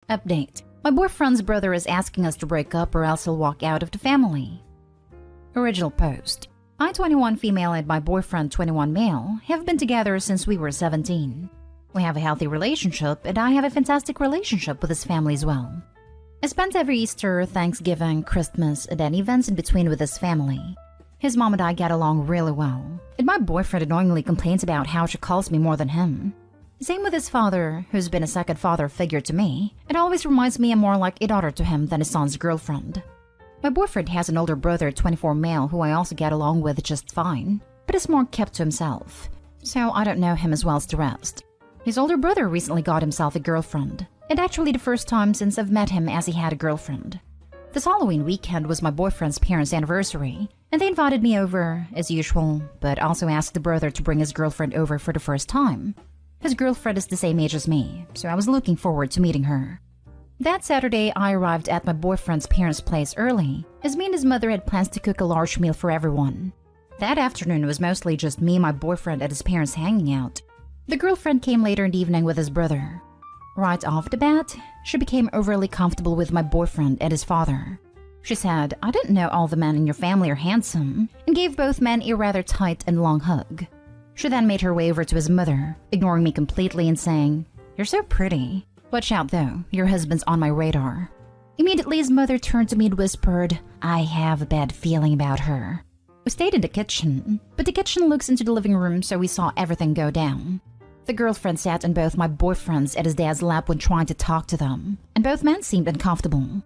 Update. My boyfriend's brother is asking us to break up or else he'll walk out of the family. Original post. I, 21 female, and my boyfriend, 21 male, have been together since we were 17. We have a healthy relationship, and I have a fantastic relationship with his family as well. I spent every Easter, Thanksgiving, Christmas, and then events in between with his family. His mom and I get along really well, and my boyfriend annoyingly complains about how she calls me more than him. Same with his father, who's been a second father figure to me. It always reminds me I'm more like a daughter to him than his son's girlfriend. My boyfriend has an older brother, 24 male, who I also get along with just fine, but is more kept to himself, so I don't know him as well as the rest. His older brother recently got himself a girlfriend, and actually the first time since I've met him as he had a girlfriend. This Halloween weekend was my boyfriend's parents' anniversary, and they invited me over, as usual, but also asked the brother to bring his girlfriend over for the first time. His girlfriend is the same age as me, so I was looking forward to meeting her. That Saturday, I arrived at my boyfriend's parents' place early, as me and his mother had plans to cook a large meal for everyone. That afternoon was mostly just me and my boyfriend and his parents hanging out. The girlfriend came later in the evening with his brother. Right off the bat, she became overly comfortable with my boyfriend and his father. She said, "I didn't know all the men in your family are handsome," and gave both men a rather tight and long hug. She then made her way over to his mother, ignoring me completely and saying, "You're so pretty. Watch out though, your husband's on my radar." Immediately his mother turned to me and whispered, "I have a bad feeling about her." We stayed in the kitchen, but the kitchen looks into the living room, so we saw everything go down. The girlfriend sat on both my boyfriend's and his dad's lap when trying to talk to them, and both men seemed uncomfortable.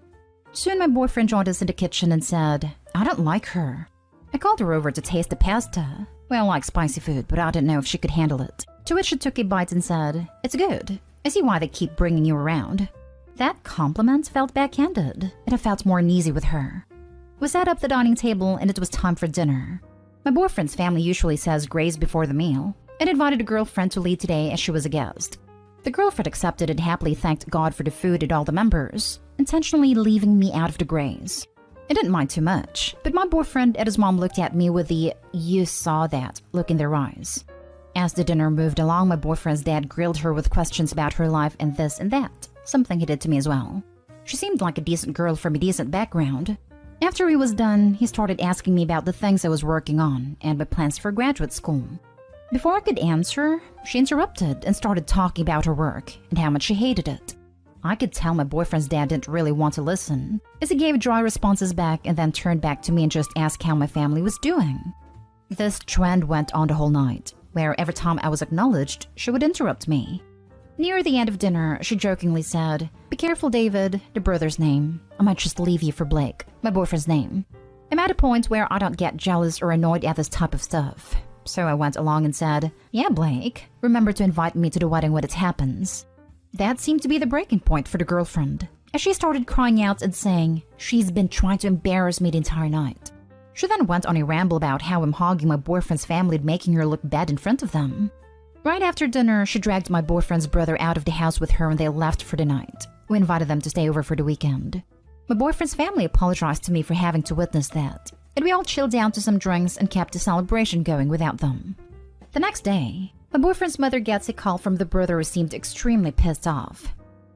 Soon my boyfriend joined us in the kitchen and said, "I don't like her." I called her over to taste the pasta. Well, I like spicy food, but I didn't know if she could handle it. To which she took a bite and said, "It's good. I see why they keep bringing you around." That compliment felt backhanded, and I felt more uneasy with her. We sat up the dining table and it was time for dinner. My boyfriend's family usually says grace before the meal, and invited a girlfriend to lead today as she was a guest. The girlfriend accepted and happily thanked God for the food and all the members, intentionally leaving me out of the grace. I didn't mind too much, but my boyfriend and his mom looked at me with the "you saw that" look in their eyes. As the dinner moved along, my boyfriend's dad grilled her with questions about her life and this and that, something he did to me as well. She seemed like a decent girl from a decent background. After he was done, he started asking me about the things I was working on and my plans for graduate school. Before I could answer, she interrupted and started talking about her work and how much she hated it. I could tell my boyfriend's dad didn't really want to listen, as he gave dry responses back and then turned back to me and just asked how my family was doing. This trend went on the whole night, where every time I was acknowledged, she would interrupt me. Near the end of dinner, she jokingly said, "Be careful, David," the brother's name. "I might just leave you for Blake," my boyfriend's name. I'm at a point where I don't get jealous or annoyed at this type of stuff. So I went along and said, "Yeah, Blake, remember to invite me to the wedding when it happens." That seemed to be the breaking point for the girlfriend, as she started crying out and saying she's been trying to embarrass me the entire night. She then went on a ramble about how I'm hogging my boyfriend's family and making her look bad in front of them. Right after dinner, she dragged my boyfriend's brother out of the house with her and they left for the night. We invited them to stay over for the weekend. My boyfriend's family apologized to me for having to witness that, and we all chilled down to some drinks and kept the celebration going without them. The next day, my boyfriend's mother gets a call from the brother who seemed extremely pissed off.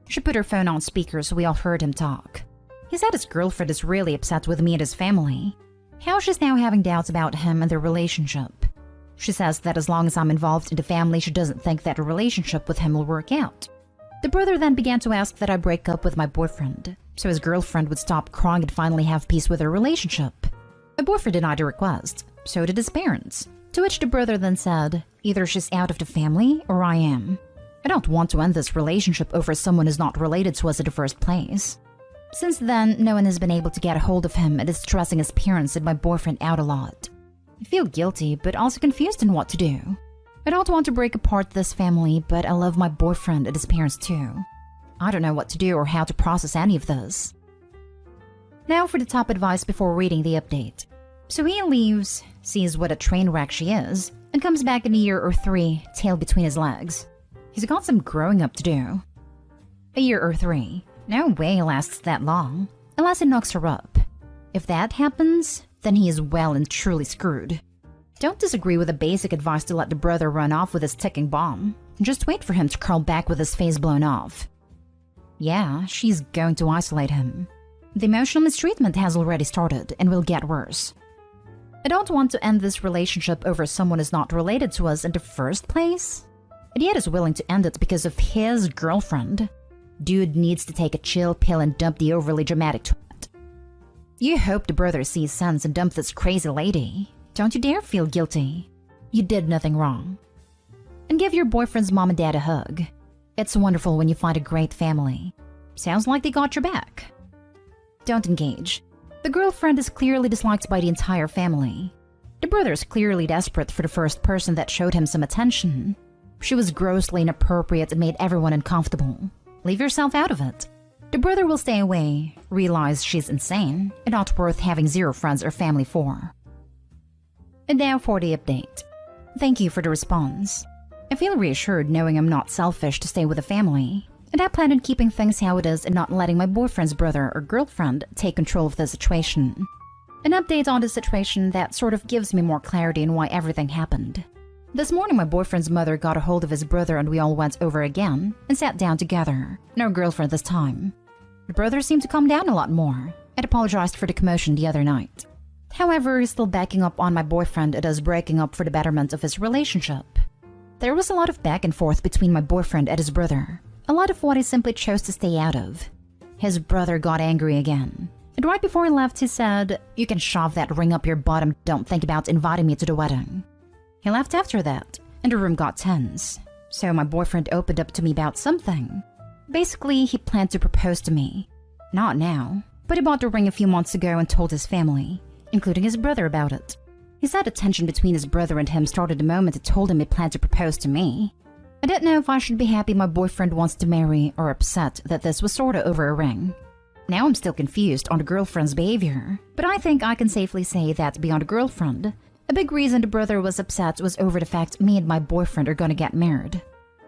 She put her phone on speaker so we all heard him talk. He said his girlfriend is really upset with me and his family. How she's now having doubts about him and their relationship. She says that as long as I'm involved in the family, she doesn't think that a relationship with him will work out. The brother then began to ask that I break up with my boyfriend, so his girlfriend would stop crying and finally have peace with their relationship. My boyfriend denied the request, so did his parents, to which the brother then said, "Either she's out of the family or I am. I don't want to end this relationship over someone who's not related to us in the first place." Since then, no one has been able to get a hold of him and is stressing his parents and my boyfriend out a lot. I feel guilty, but also confused in what to do. I don't want to break apart this family, but I love my boyfriend and his parents too. I don't know what to do or how to process any of this. Now for the top advice before reading the update. So he leaves, sees what a train wreck she is, and comes back in a year or 3, tail between his legs. He's got some growing up to do. A year or 3. No way he lasts that long, unless it knocks her up. If that happens, then he is well and truly screwed. Don't disagree with the basic advice to let the brother run off with his ticking bomb. Just wait for him to crawl back with his face blown off. Yeah, she's going to isolate him. The emotional mistreatment has already started and will get worse. I don't want to end this relationship over someone who's not related to us in the first place. And yet is willing to end it because of his girlfriend. Dude needs to take a chill pill and dump the overly dramatic twat. You hope the brother sees sense and dump this crazy lady. Don't you dare feel guilty. You did nothing wrong. And give your boyfriend's mom and dad a hug. It's wonderful when you find a great family. Sounds like they got your back. Don't engage. The girlfriend is clearly disliked by the entire family. The brother is clearly desperate for the first person that showed him some attention. She was grossly inappropriate and made everyone uncomfortable. Leave yourself out of it. The brother will stay away, realize she's insane, and not worth having zero friends or family for. And now for the update. Thank you for the response. I feel reassured knowing I'm not selfish to stay with the family, and I plan on keeping things how it is and not letting my boyfriend's brother or girlfriend take control of the situation. An update on the situation that sort of gives me more clarity on why everything happened. This morning my boyfriend's mother got a hold of his brother and we all went over again and sat down together. No girlfriend this time. The brother seemed to calm down a lot more and apologized for the commotion the other night. However, he's still backing up on my boyfriend and us breaking up for the betterment of his relationship. There was a lot of back and forth between my boyfriend and his brother. A lot of what he simply chose to stay out of. His brother got angry again. And right before he left, he said, "You can shove that ring up your bottom, don't think about inviting me to the wedding." He left after that, and the room got tense. So my boyfriend opened up to me about something. Basically, he planned to propose to me. Not now, but he bought the ring a few months ago and told his family, including his brother, about it. He said the tension between his brother and him started the moment he told him he planned to propose to me. I don't know if I should be happy my boyfriend wants to marry or upset that this was sorta over a ring. Now I'm still confused on the girlfriend's behavior, but I think I can safely say that beyond a girlfriend, a big reason the brother was upset was over the fact me and my boyfriend are gonna get married.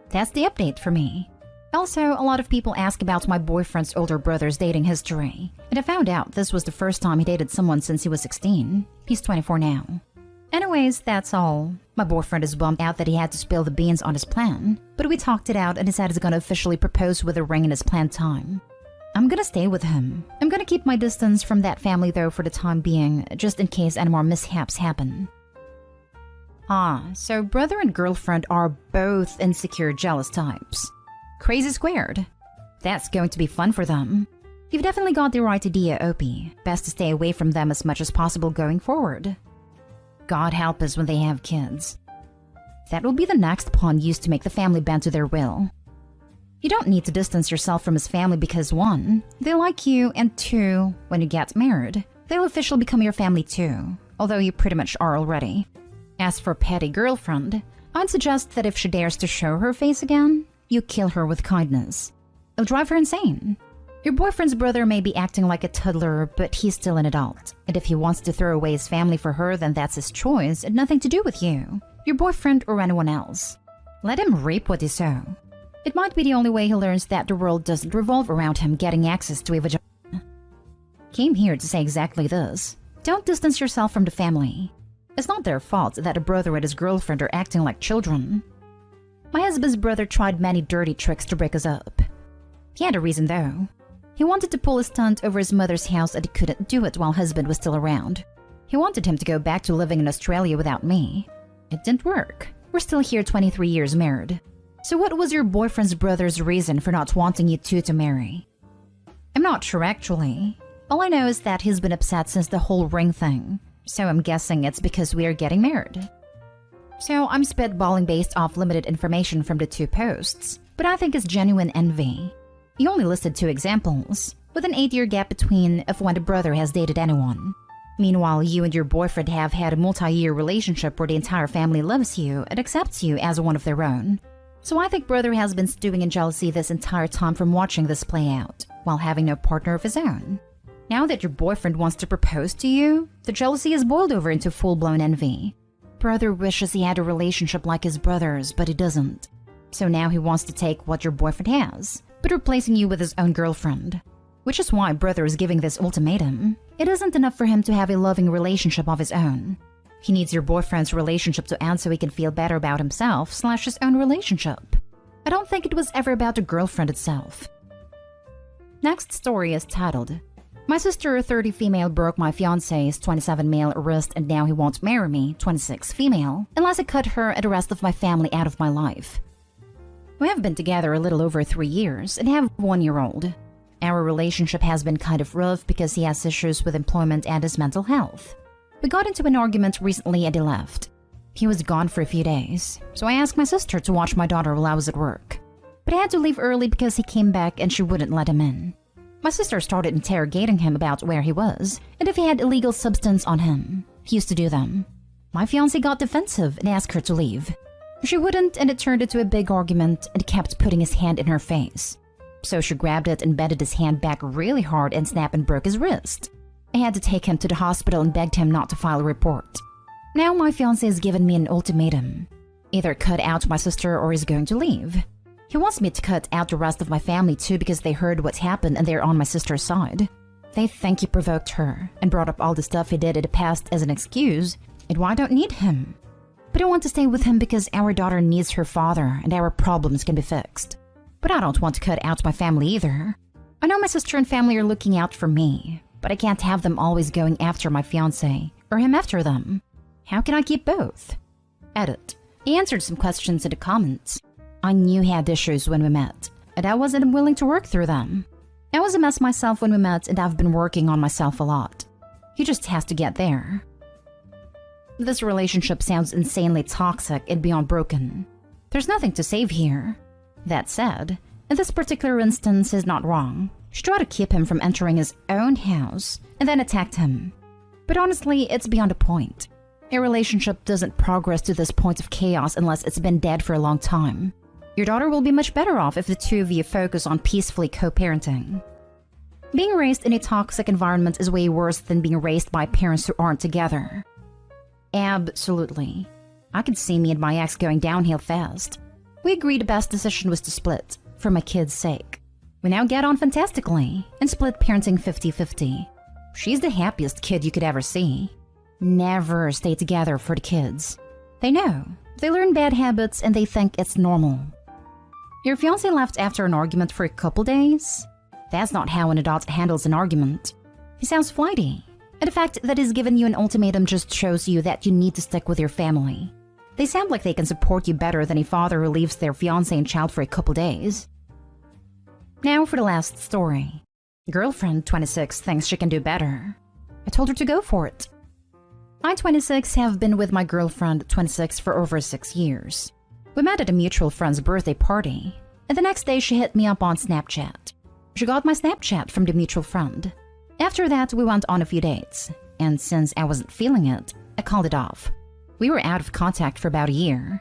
That's the update for me. Also, a lot of people ask about my boyfriend's older brother's dating history, and I found out this was the first time he dated someone since he was 16. He's 24 now. Anyways, that's all. My boyfriend is bummed out that he had to spill the beans on his plan, but we talked it out and he said he's gonna officially propose with a ring in his planned time. I'm gonna stay with him. I'm gonna keep my distance from that family though for the time being, just in case any more mishaps happen. So brother and girlfriend are both insecure, jealous types. Crazy squared. That's going to be fun for them. You've definitely got the right idea, Opie. Best to stay away from them as much as possible going forward. God help us when they have kids. That will be the next pawn used to make the family bend to their will. You don't need to distance yourself from his family because 1, they like you, and 2, when you get married, they'll officially become your family too, although you pretty much are already. As for petty girlfriend, I'd suggest that if she dares to show her face again, you kill her with kindness. It'll drive her insane. Your boyfriend's brother may be acting like a toddler, but he's still an adult. And if he wants to throw away his family for her, then that's his choice and nothing to do with you, your boyfriend, or anyone else. Let him reap what he sow. It might be the only way he learns that the world doesn't revolve around him getting access to a vagina. Came here to say exactly this. Don't distance yourself from the family. It's not their fault that a brother and his girlfriend are acting like children. My husband's brother tried many dirty tricks to break us up. He had a reason though. He wanted to pull a stunt over his mother's house and he couldn't do it while husband was still around. He wanted him to go back to living in Australia without me. It didn't work. We're still here 23 years married. So what was your boyfriend's brother's reason for not wanting you two to marry? I'm not sure actually. All I know is that he's been upset since the whole ring thing. So I'm guessing it's because we are getting married. So I'm spitballing based off limited information from the 2 posts, but I think it's genuine envy. He only listed 2 examples, with an 8-year gap between of when the brother has dated anyone. Meanwhile, you and your boyfriend have had a multi-year relationship where the entire family loves you and accepts you as one of their own. So I think brother has been stewing in jealousy this entire time from watching this play out, while having no partner of his own. Now that your boyfriend wants to propose to you, the jealousy has boiled over into full-blown envy. Brother wishes he had a relationship like his brother's, but he doesn't. So now he wants to take what your boyfriend has, but replacing you with his own girlfriend. Which is why brother is giving this ultimatum. It isn't enough for him to have a loving relationship of his own. He needs your boyfriend's relationship to end so he can feel better about himself / his own relationship. I don't think it was ever about the girlfriend itself. Next story is titled, My sister, 30 female, broke my fiancé's 27 male wrist and now he won't marry me, 26 female, unless I cut her and the rest of my family out of my life. We have been together a little over 3 years and have a 1-year-old. Our relationship has been kind of rough because he has issues with employment and his mental health. We got into an argument recently and he left. He was gone for a few days, so I asked my sister to watch my daughter while I was at work. But I had to leave early because he came back and she wouldn't let him in. My sister started interrogating him about where he was and if he had illegal substance on him. He used to do them. My fiancé got defensive and asked her to leave. She wouldn't, and it turned into a big argument and kept putting his hand in her face. So she grabbed it and bended his hand back really hard and snapped and broke his wrist. I had to take him to the hospital and begged him not to file a report. Now my fiancé has given me an ultimatum. Either cut out my sister or he's going to leave. He wants me to cut out the rest of my family too because they heard what's happened and they're on my sister's side. They think he provoked her and brought up all the stuff he did in the past as an excuse, and why I don't need him. But I want to stay with him because our daughter needs her father and our problems can be fixed. But I don't want to cut out my family either. I know my sister and family are looking out for me, but I can't have them always going after my fiancé or him after them. How can I keep both? Edit. He answered some questions in the comments. I knew he had issues when we met, and I wasn't willing to work through them. I was a mess myself when we met, and I've been working on myself a lot. He just has to get there. This relationship sounds insanely toxic and beyond broken. There's nothing to save here. That said, in this particular instance, he's not wrong. She tried to keep him from entering his own house and then attacked him. But honestly, it's beyond a point. A relationship doesn't progress to this point of chaos unless it's been dead for a long time. Your daughter will be much better off if the two of you focus on peacefully co-parenting. Being raised in a toxic environment is way worse than being raised by parents who aren't together. Absolutely. I could see me and my ex going downhill fast. We agreed the best decision was to split, for my kids' sake. We now get on fantastically, and split parenting 50-50. She's the happiest kid you could ever see. Never stay together for the kids. They know. They learn bad habits and they think it's normal. Your fiancé left after an argument for a couple days? That's not how an adult handles an argument. He sounds flighty. And the fact that he's given you an ultimatum just shows you that you need to stick with your family. They sound like they can support you better than a father who leaves their fiancé and child for a couple days. Now for the last story. Girlfriend 26 thinks she can do better. I told her to go for it. I, 26, have been with my girlfriend 26 for over 6 years. We met at a mutual friend's birthday party, and the next day she hit me up on Snapchat. She got my Snapchat from the mutual friend. After that, we went on a few dates, and since I wasn't feeling it, I called it off. We were out of contact for about a year.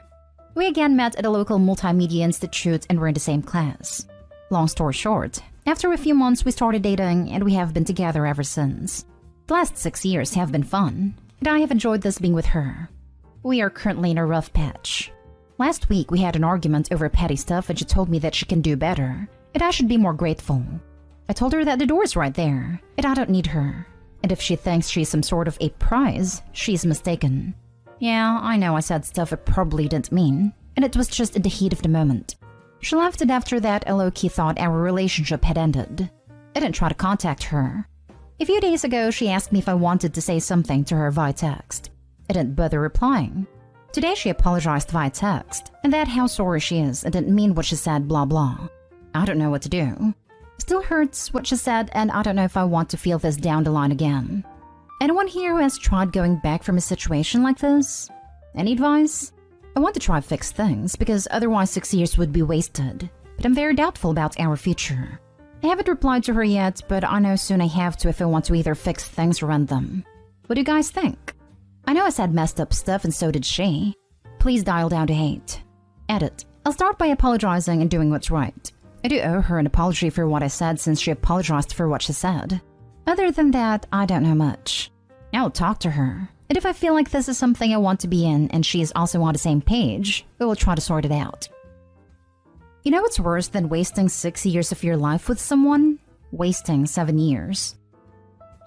We again met at a local multimedia institute and were in the same class. Long story short, after a few months we started dating and we have been together ever since. The last 6 years have been fun, and I have enjoyed this being with her. We are currently in a rough patch. Last week we had an argument over petty stuff and she told me that she can do better, and I should be more grateful. I told her that the door is right there, and I don't need her. And if she thinks she's some sort of a prize, she's mistaken. Yeah, I know I said stuff I probably didn't mean, and it was just in the heat of the moment. She left, and after that I low-key thought our relationship had ended. I didn't try to contact her. A few days ago, she asked me if I wanted to say something to her via text. I didn't bother replying. Today she apologized via text, and that how sorry she is and didn't mean what she said, blah blah. I don't know what to do. Still hurts what she said, and I don't know if I want to feel this down the line again. Anyone here who has tried going back from a situation like this? Any advice? I want to try fix things because otherwise 6 years would be wasted, but I'm very doubtful about our future. I haven't replied to her yet, but I know soon I have to if I want to either fix things or end them. What do you guys think? I know I said messed up stuff and so did she. Please dial down to hate. Edit. I'll start by apologizing and doing what's right. I do owe her an apology for what I said since she apologized for what she said. Other than that, I don't know much. I'll talk to her, and if I feel like this is something I want to be in and she is also on the same page, we will try to sort it out. You know what's worse than wasting 6 years of your life with someone? Wasting 7 years.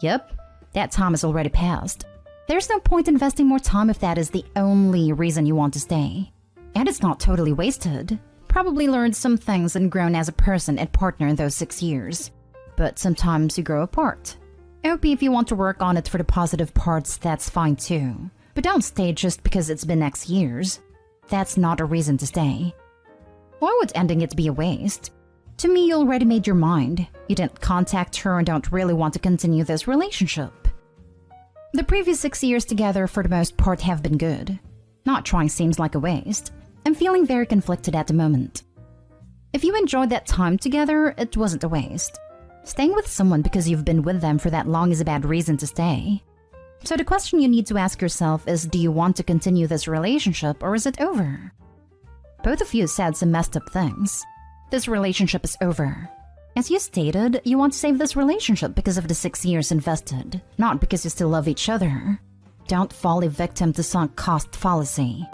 Yep, that time has already passed. There's no point investing more time if that is the only reason you want to stay. And it's not totally wasted. Probably learned some things and grown as a person and partner in those 6 years. but sometimes you grow apart. OP, if you want to work on it for the positive parts, that's fine too. But don't stay just because it's been X years. That's not a reason to stay. Why would ending it be a waste? To me, you already made your mind. You didn't contact her and don't really want to continue this relationship. The previous 6 years together for the most part have been good. Not trying seems like a waste. I'm feeling very conflicted at the moment. If you enjoyed that time together, it wasn't a waste. Staying with someone because you've been with them for that long is a bad reason to stay. So the question you need to ask yourself is, do you want to continue this relationship or is it over? Both of you said some messed up things. This relationship is over. As you stated, you want to save this relationship because of the 6 years invested, not because you still love each other. Don't fall a victim to sunk cost fallacy.